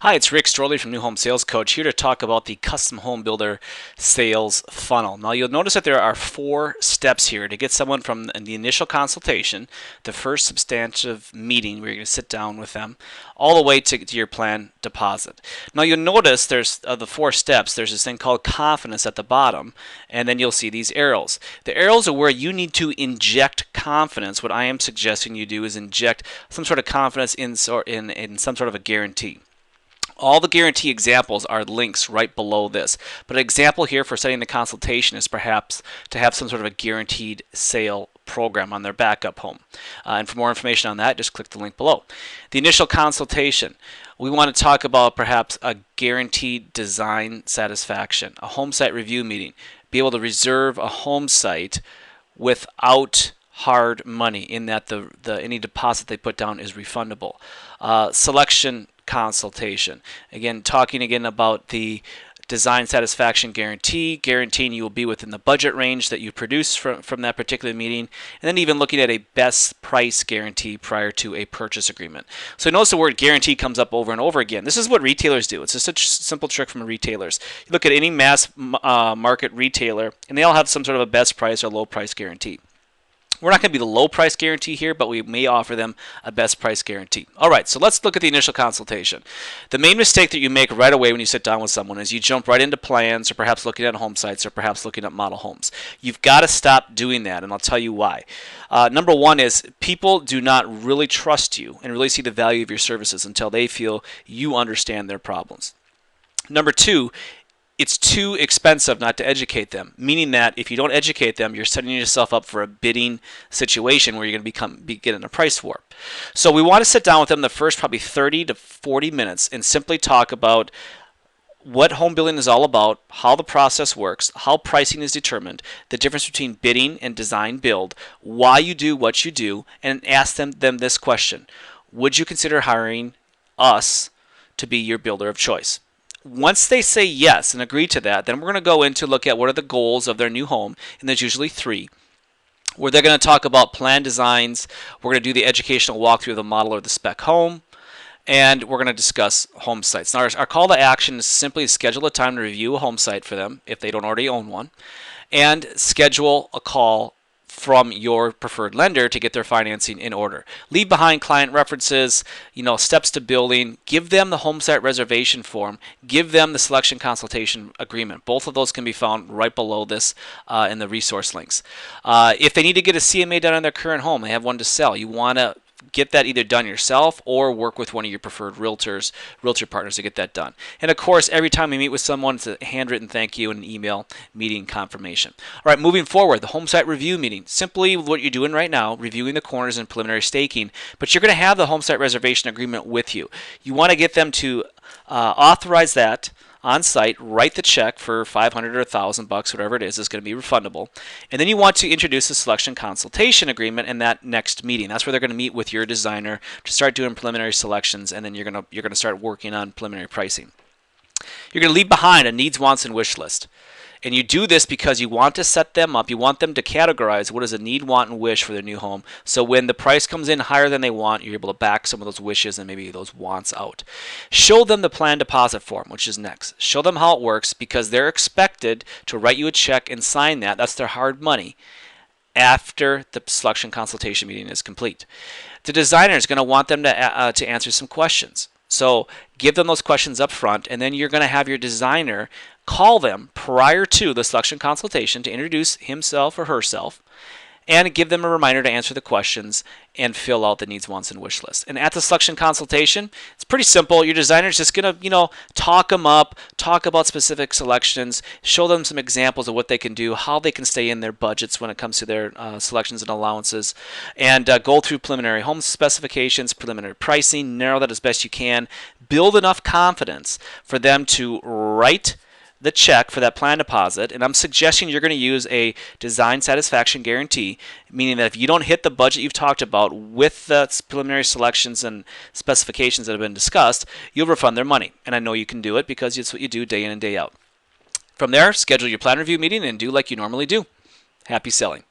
Hi, it's Rick Stroley from New Home Sales Coach here to talk about the custom home builder sales funnel. Now you'll notice that there are 4 steps here to get someone from the initial consultation, the first substantive meeting where you're going to sit down with them, all the way to your plan deposit. Now you'll notice there's the 4 steps. There's this thing called confidence at the bottom, and then you'll see these arrows. The arrows are where you need to inject confidence. What I am suggesting you do is inject some sort of confidence in some sort of a guarantee. All the guarantee examples are links right below this. But an example here for setting the consultation is perhaps to have some sort of a guaranteed sale program on their backup home. And for more information on that, just click the link below. The initial consultation. We want to talk about perhaps a guaranteed design satisfaction, a home site review meeting, be able to reserve a home site without hard money in that any deposit they put down is refundable. Selection consultation. Again, talking again about the design satisfaction guarantee, guaranteeing you will be within the budget range that you produce from that particular meeting, and then even looking at a best price guarantee prior to a purchase agreement. So notice the word guarantee comes up over and over again. This is what retailers do. It's just a simple trick from retailers. You look at any mass market retailer, and they all have some sort of a best price or low price guarantee. We're not going to be the low price guarantee here, but we may offer them a best price guarantee. All right, so let's look at the initial consultation. The main mistake that you make right away when you sit down with someone is you jump right into plans or perhaps looking at home sites or perhaps looking at model homes. You've got to stop doing that, and I'll tell you why. Number one is people do not really trust you and really see the value of your services until they feel you understand their problems. Number two, it's too expensive not to educate them, meaning that if you don't educate them, you're setting yourself up for a bidding situation where you're going to be getting a price war. So we want to sit down with them the first probably 30 to 40 minutes and simply talk about what home building is all about, how the process works, how pricing is determined, the difference between bidding and design build, why you do what you do, and ask them this question: would you consider hiring us to be your builder of choice? Once they say yes and agree to that, then we're going to go in to look at what are the goals of their new home, and there's usually 3, where they're going to talk about plan designs, we're going to do the educational walkthrough of the model or the spec home, and we're going to discuss home sites. Now, our call to action is simply schedule a time to review a home site for them if they don't already own one, and schedule a call from your preferred lender to get their financing in order. Leave behind client references, steps to building, give them the home site reservation form, give them the selection consultation agreement. Both of those can be found right below this in the resource links. If they need to get a CMA done on their current home, they have one to sell, you want to get that either done yourself or work with one of your preferred realtor partners to get that done. And of course, every time we meet with someone, it's a handwritten thank you and an email meeting confirmation. All right, moving forward, the home site review meeting. Simply what you're doing right now, reviewing the corners and preliminary staking, but you're going to have the home site reservation agreement with you. You want to get them to authorize that on site, write the check for $500 or $1,000, whatever it is going to be refundable. And then you want to introduce the selection consultation agreement in that next meeting. That's where they're going to meet with your designer to start doing preliminary selections, and then you're going to start working on preliminary pricing. You're going to leave behind a needs, wants, and wish list. And you do this because you want to set them up, you want them to categorize what is a need, want, and wish for their new home. So when the price comes in higher than they want, you're able to back some of those wishes and maybe those wants out. Show them the plan deposit form, which is next. Show them how it works because they're expected to write you a check and sign that. That's their hard money after the selection consultation meeting is complete. The designer is going to want them to answer some questions. So give them those questions up front, and then you're going to have your designer call them prior to the selection consultation to introduce himself or herself and give them a reminder to answer the questions and fill out the needs, wants, and wish list. And at the selection consultation, it's pretty simple. Your designer is just going to, talk them up, talk about specific selections, show them some examples of what they can do, how they can stay in their budgets when it comes to their selections and allowances, and go through preliminary home specifications, preliminary pricing, narrow that as best you can, build enough confidence for them to write the check for that plan deposit. And I'm suggesting you're going to use a design satisfaction guarantee, meaning that if you don't hit the budget you've talked about with the preliminary selections and specifications that have been discussed, you'll refund their money. And I know you can do it because it's what you do day in and day out. From there, schedule your plan review meeting and do like you normally do. Happy selling.